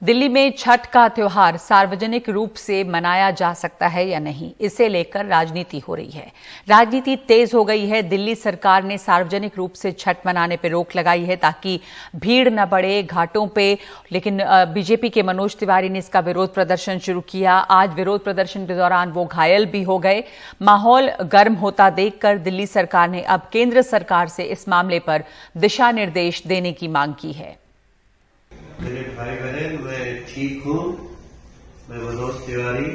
दिल्ली में छठ का त्योहार सार्वजनिक रूप से मनाया जा सकता है या नहीं, इसे लेकर राजनीति हो रही है। राजनीति तेज हो गई है। दिल्ली सरकार ने सार्वजनिक रूप से छठ मनाने पर रोक लगाई है ताकि भीड़ न बढ़े घाटों पे। लेकिन बीजेपी के मनोज तिवारी ने इसका विरोध प्रदर्शन शुरू किया। आज विरोध प्रदर्शन के दौरान वो घायल भी हो गए। माहौल गर्म होता देखकर दिल्ली सरकार ने अब केंद्र सरकार से इस मामले पर दिशा निर्देश देने की मांग की है। मेरे भाई बहन, मैं ठीक हूँ। मैं मनोज तिवारी।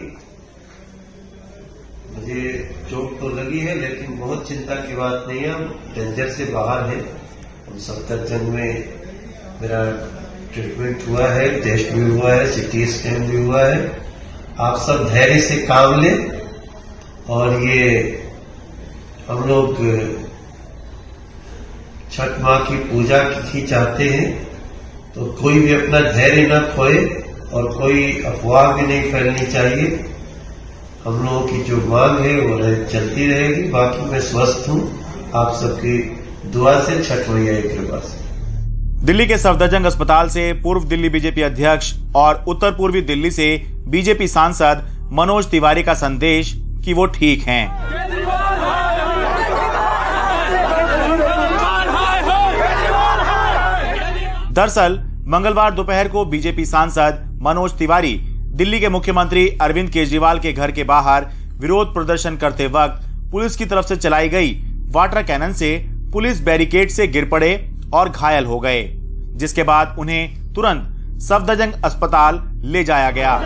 मुझे चोट तो लगी है लेकिन बहुत चिंता की बात नहीं है। हम डेंजर से बाहर हैं। हम सफदरजंग में मेरा ट्रीटमेंट हुआ है, टेस्ट भी हुआ है, सीटी स्कैन भी हुआ है। आप सब धैर्य से काम लें। और ये हम लोग छठ माँ की पूजा की चाहते हैं, तो कोई भी अपना धैर्य न खोए और कोई अफवाह भी नहीं फैलनी चाहिए। हम लोगों की जो मांग है वो चलती रहेगी। बाकी मैं स्वस्थ हूँ। आप सबकी दुआ से, छठ मैया की कृपा से। दिल्ली के सफदरजंग अस्पताल से पूर्व दिल्ली बीजेपी अध्यक्ष और उत्तर पूर्वी दिल्ली से बीजेपी सांसद मनोज तिवारी का संदेश कि वो ठीक हैं। दरअसल मंगलवार दोपहर को बीजेपी सांसद मनोज तिवारी दिल्ली के मुख्यमंत्री अरविंद केजरीवाल के घर के बाहर विरोध प्रदर्शन करते वक्त पुलिस की तरफ से चलाई गई वाटर कैनन से पुलिस बैरिकेड से गिर पड़े और घायल हो गए, जिसके बाद उन्हें तुरंत सफदरजंग अस्पताल ले जाया गया।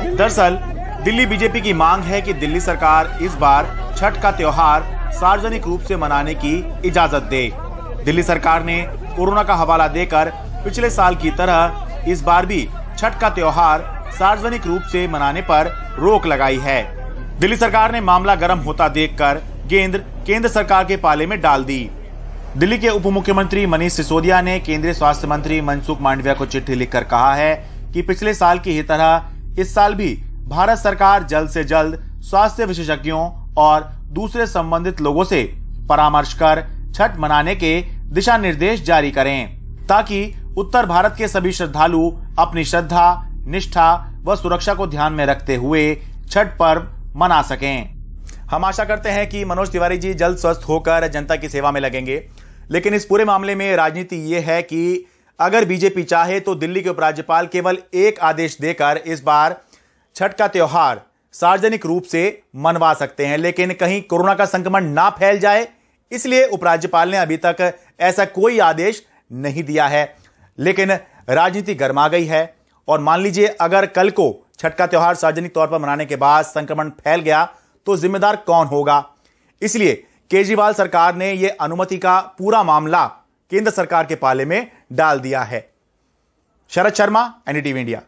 दरअसल दिल्ली बीजेपी की मांग है कि दिल्ली सरकार इस बार छठ का त्योहार सार्वजनिक रूप से मनाने की इजाजत दे। दिल्ली सरकार ने कोरोना का हवाला देकर पिछले साल की तरह इस बार भी छठ का त्योहार सार्वजनिक रूप से मनाने पर रोक लगाई है। दिल्ली सरकार ने मामला गर्म होता देखकर गेंद केंद्र सरकार के पाले में डाल दी। दिल्ली के उप मुख्यमंत्री मनीष सिसोदिया ने केंद्रीय स्वास्थ्य मंत्री मनसुख मांडविया को चिट्ठी लिखकर कहा है कि पिछले साल की ही तरह इस साल भी भारत सरकार जल्द से जल्द स्वास्थ्य विशेषज्ञों और दूसरे संबंधित लोगों से परामर्श कर छठ मनाने के दिशा निर्देश जारी करें, ताकि उत्तर भारत के सभी श्रद्धालु अपनी श्रद्धा, निष्ठा व सुरक्षा को ध्यान में रखते हुए छठ पर्व मना सकें। हम आशा करते हैं कि मनोज तिवारी जी जल्द स्वस्थ होकर जनता की सेवा में लगेंगे। लेकिन इस पूरे मामले में राजनीति ये है कि अगर बीजेपी चाहे तो दिल्ली के उपराज्यपाल केवल एक आदेश देकर इस बार छठ का त्योहार सार्वजनिक रूप से मनवा सकते हैं, लेकिन कहीं कोरोना का संक्रमण ना फैल जाए, इसलिए उपराज्यपाल ने अभी तक ऐसा कोई आदेश नहीं दिया है। लेकिन राजनीति गर्मा गई है और मान लीजिए अगर कल को छठ का त्योहार सार्वजनिक तौर पर मनाने के बाद संक्रमण फैल गया तो जिम्मेदार कौन होगा। इसलिए केजरीवाल सरकार ने यह अनुमति का पूरा मामला केंद्र सरकार के पाले में डाल दिया है। Sharad Sharma, NDTV India.